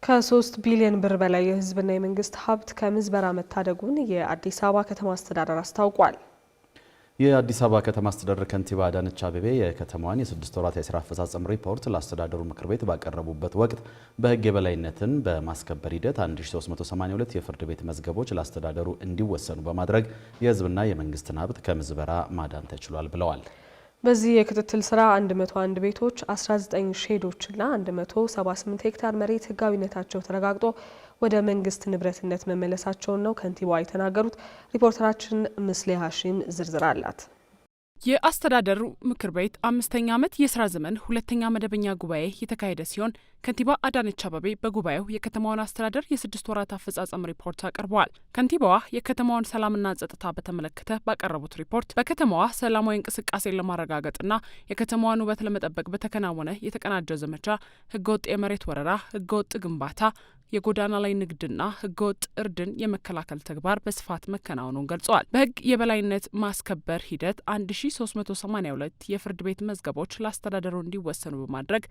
ከ3 ቢሊዮን ብር በላይ የህዝብና የመንግስት ሀብት ከምዝበራ መታደጉን የአዲስ አበባ ከተማ አስተዳደር አስታውቋል። የአዲስ አበባ ከተማ አስተዳደር ከንቲባ አዳነች አቤቤ የከተማዋን የ6 ወራት የስራ አፈጻጸም ሪፖርት ለአስተዳደሩ ምክር ቤት ባቀረቡበት ወቅት በህግ የበላይነትን በማስከበር ሂደት 1382 የፍርድ ቤት መዝገቦች ለአስተዳደሩ እንዲወሰኑ በማድረግ የህዝብና የመንግስትን ሀብት ከምዝበራ ማዳን ተችሏል ብለዋል። በዚህ የክትትል ስራ 101 ቤቶች፣ 19 ሼዶችና 178 ሄክታር መሬት ህጋዊነታቸው ተረጋግጦ ወደ መንግስት ንብረትነት መመለሳቸውን ነው ከንቲባዋ የተናገሩት። ሪፖርተራችን ምስሌ ሀሺም ዝርዝር አላት። የአስተዳደሩ ምክር ቤት 5ኛ ዓመት የስራ ዘመን 2ኛ መደበኛ ጉባኤ የተካሄደ ሲሆን ከንቲባ አዳነች አቤቤ በጉባኤው የከተማዋን አስተዳደር የ6 ወራት አፈጻጸም ሪፖርት አቅርበዋል። ከንቲባዋ የከተማዋን ሰላምና ጸጥታ በተመለከተ ባቀረቡት ሪፖርት በከተማዋ ሰላማዊ እንቅስቃሴን ለማረጋገጥና የከተማዋን ውበት ለመጠበቅ በተከናወነ የተቀናጀ ዘመቻ ህገወጥ የመሬት ወረራ፣ ህገወጥ ግንባታ፣ የጎዳና ላይ ንግድና ህገወጥ እርድን የመከላከል ተግባር በስፋት መከናወኑን ገልጸዋል። በህግ የበላይነት ማስከበር ሂደት 1382 የፍርድ ቤት መዝገቦች ለአስተዳደሩ እንዲወሰኑ በማድረግ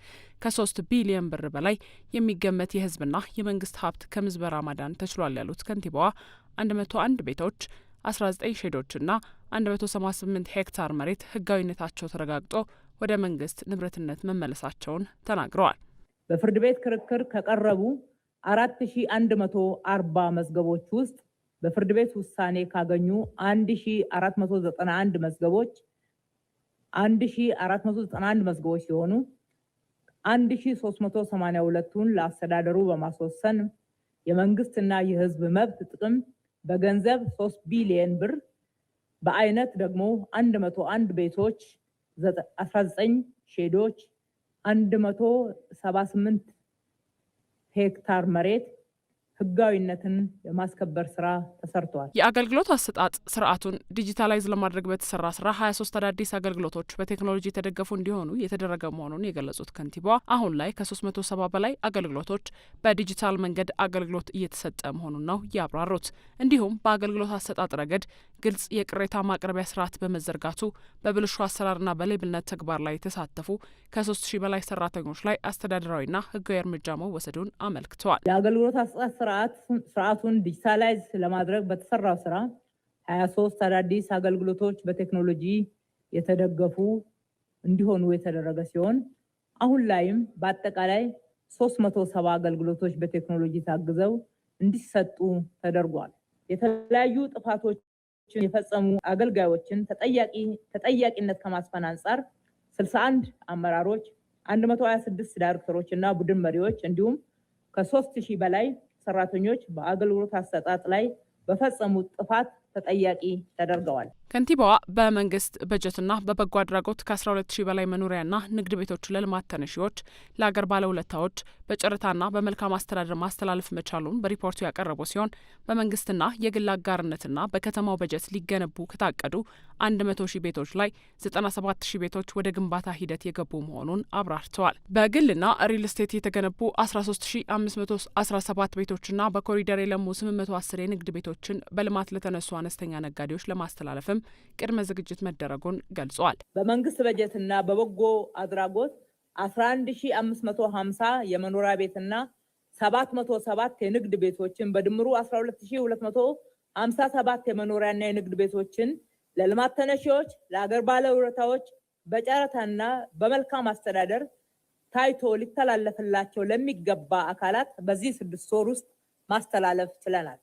ከ3 ቢሊዮን ብር በላይ የሚገመት የህዝብና የመንግስት ሀብት ከምዝበራ ማዳን ተችሏል ያሉት ከንቲባዋ 101 ቤቶች፣ 19 ሼዶችና 178 ሄክታር መሬት ህጋዊነታቸው ተረጋግጦ ወደ መንግስት ንብረትነት መመለሳቸውን ተናግረዋል። በፍርድ ቤት ክርክር ከቀረቡ 4140 መዝገቦች ውስጥ በፍርድ ቤት ውሳኔ ካገኙ 1491 መዝገቦች 1491 መዝገቦች ሲሆኑ 1382ቱን ለአስተዳደሩ በማስወሰን የመንግስትና የህዝብ መብት ጥቅም በገንዘብ 3 ቢሊዮን ብር፣ በአይነት ደግሞ 101 ቤቶች፣ 19 ሼዶች፣ 178 ሄክታር መሬት ህጋዊነትን የማስከበር ስራ ተሰርቷል። የአገልግሎት አሰጣጥ ስርዓቱን ዲጂታላይዝ ለማድረግ በተሰራ ስራ 23 አዳዲስ አገልግሎቶች በቴክኖሎጂ የተደገፉ እንዲሆኑ የተደረገ መሆኑን የገለጹት ከንቲባዋ አሁን ላይ ከ370 በላይ አገልግሎቶች በዲጂታል መንገድ አገልግሎት እየተሰጠ መሆኑን ነው ያብራሩት። እንዲሁም በአገልግሎት አሰጣጥ ረገድ ግልጽ የቅሬታ ማቅረቢያ ስርዓት በመዘርጋቱ በብልሹ አሰራርና በሌብነት ተግባር ላይ የተሳተፉ ከ3000 በላይ ሰራተኞች ላይ አስተዳደራዊና ህጋዊ እርምጃ መወሰዱን አመልክተዋል። የአገልግሎት አሰጣጥ ስርዓቱን ዲጂታላይዝ ለማድረግ በተሰራው ስራ 23 አዳዲስ አገልግሎቶች በቴክኖሎጂ የተደገፉ እንዲሆኑ የተደረገ ሲሆን አሁን ላይም በአጠቃላይ 370 አገልግሎቶች በቴክኖሎጂ ታግዘው እንዲሰጡ ተደርጓል። የተለያዩ ጥፋቶችን የፈጸሙ አገልጋዮችን ተጠያቂነት ከማስፈን አንጻር 61 አመራሮች፣ 126 ዳይሬክተሮች እና ቡድን መሪዎች እንዲሁም ከ3000 በላይ ሰራተኞች በአገልግሎት አሰጣጥ ላይ በፈጸሙት ጥፋት ተጠያቂ ተደርገዋል። ከንቲባዋ በመንግስት በጀትና በበጎ አድራጎት ከ12000 በላይ መኖሪያና ንግድ ቤቶች ለልማት ተነሺዎች፣ ለአገር ባለውለታዎች በጨረታና በመልካም አስተዳደር ማስተላለፍ መቻሉን በሪፖርቱ ያቀረቡ ሲሆን በመንግስትና የግል አጋርነትና በከተማው በጀት ሊገነቡ ከታቀዱ 100,000 ቤቶች ላይ 97,000 ቤቶች ወደ ግንባታ ሂደት የገቡ መሆኑን አብራርተዋል። በግልና ሪል ስቴት የተገነቡ 13517 ቤቶችና በኮሪደር የለሙ 810 የንግድ ቤቶችን በልማት ለተነሱ አነስተኛ ነጋዴዎች ለማስተላለፍም ቅድመ ዝግጅት መደረጉን ገልጿል። በመንግስት በጀትና በበጎ አድራጎት 11550 የመኖሪያ ቤትና 707 የንግድ ቤቶችን በድምሩ 12257 የመኖሪያና የንግድ ቤቶችን ለልማት ተነሺዎች፣ ለአገር ባለውለታዎች በጨረታና በመልካም አስተዳደር ታይቶ ሊተላለፍላቸው ለሚገባ አካላት በዚህ 6 ወር ውስጥ ማስተላለፍ ችለናል።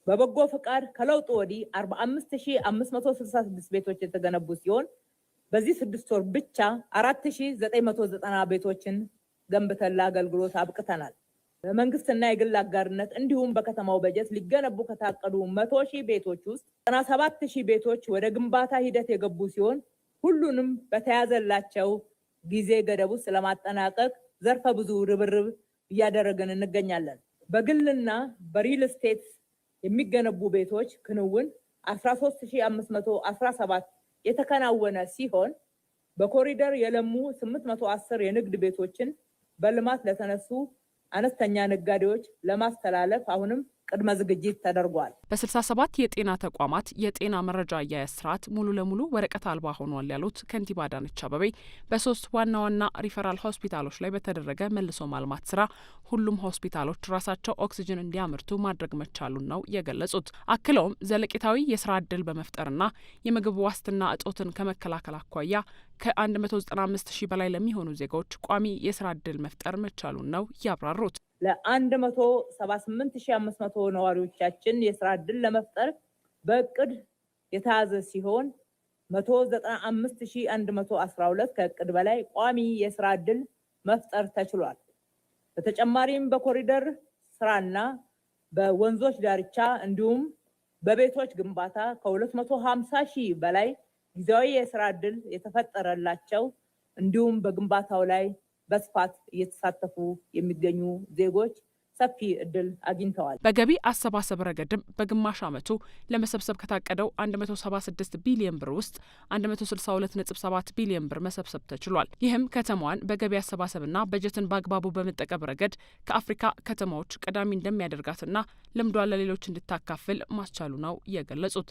በበጎ ፍቃድ ከለውጥ ወዲህ 45566 ቤቶች የተገነቡ ሲሆን በዚህ 6 ወር ብቻ 4990 ቤቶችን ገንብተን ለአገልግሎት አብቅተናል። በመንግስትና የግል አጋርነት እንዲሁም በከተማው በጀት ሊገነቡ ከታቀዱ 100,000 ቤቶች ውስጥ 97,000 ቤቶች ወደ ግንባታ ሂደት የገቡ ሲሆን ሁሉንም በተያዘላቸው ጊዜ ገደብ ውስጥ ለማጠናቀቅ ዘርፈ ብዙ ርብርብ እያደረግን እንገኛለን። በግልና በሪል ስቴት የሚገነቡ ቤቶች ክንውን 13517 የተከናወነ ሲሆን በኮሪደር የለሙ 810 የንግድ ቤቶችን በልማት ለተነሱ አነስተኛ ነጋዴዎች ለማስተላለፍ አሁንም ቅድመ ዝግጅት ተደርጓል። በ67 የጤና ተቋማት የጤና መረጃ አያያዝ ስርዓት ሙሉ ለሙሉ ወረቀት አልባ ሆኗል ያሉት ከንቲባ አዳነች አቤቤ በ3 ዋና ዋና ሪፈራል ሆስፒታሎች ላይ በተደረገ መልሶ ማልማት ስራ ሁሉም ሆስፒታሎች ራሳቸው ኦክሲጅን እንዲያመርቱ ማድረግ መቻሉን ነው የገለጹት። አክለውም ዘለቂታዊ የስራ ዕድል በመፍጠርና የምግብ ዋስትና እጦትን ከመከላከል አኳያ ከ195 ሺህ በላይ ለሚሆኑ ዜጎች ቋሚ የስራ ዕድል መፍጠር መቻሉን ነው ያብራሩት። ለ178,500 ነዋሪዎቻችን የስራ ዕድል ለመፍጠር በእቅድ የተያዘ ሲሆን 195,112 ከእቅድ በላይ ቋሚ የስራ ዕድል መፍጠር ተችሏል። በተጨማሪም በኮሪደር ስራና በወንዞች ዳርቻ እንዲሁም በቤቶች ግንባታ ከ250 ሺህ በላይ ጊዜያዊ የስራ ዕድል የተፈጠረላቸው እንዲሁም በግንባታው ላይ በስፋት እየተሳተፉ የሚገኙ ዜጎች ሰፊ እድል አግኝተዋል። በገቢ አሰባሰብ ረገድም በግማሽ ዓመቱ ለመሰብሰብ ከታቀደው 176 ቢሊዮን ብር ውስጥ 162.7 ቢሊዮን ብር መሰብሰብ ተችሏል። ይህም ከተማዋን በገቢ አሰባሰብና በጀትን በአግባቡ በመጠቀም ረገድ ከአፍሪካ ከተማዎች ቀዳሚ እንደሚያደርጋትና ልምዷን ለሌሎች እንድታካፍል ማስቻሉ ነው የገለጹት።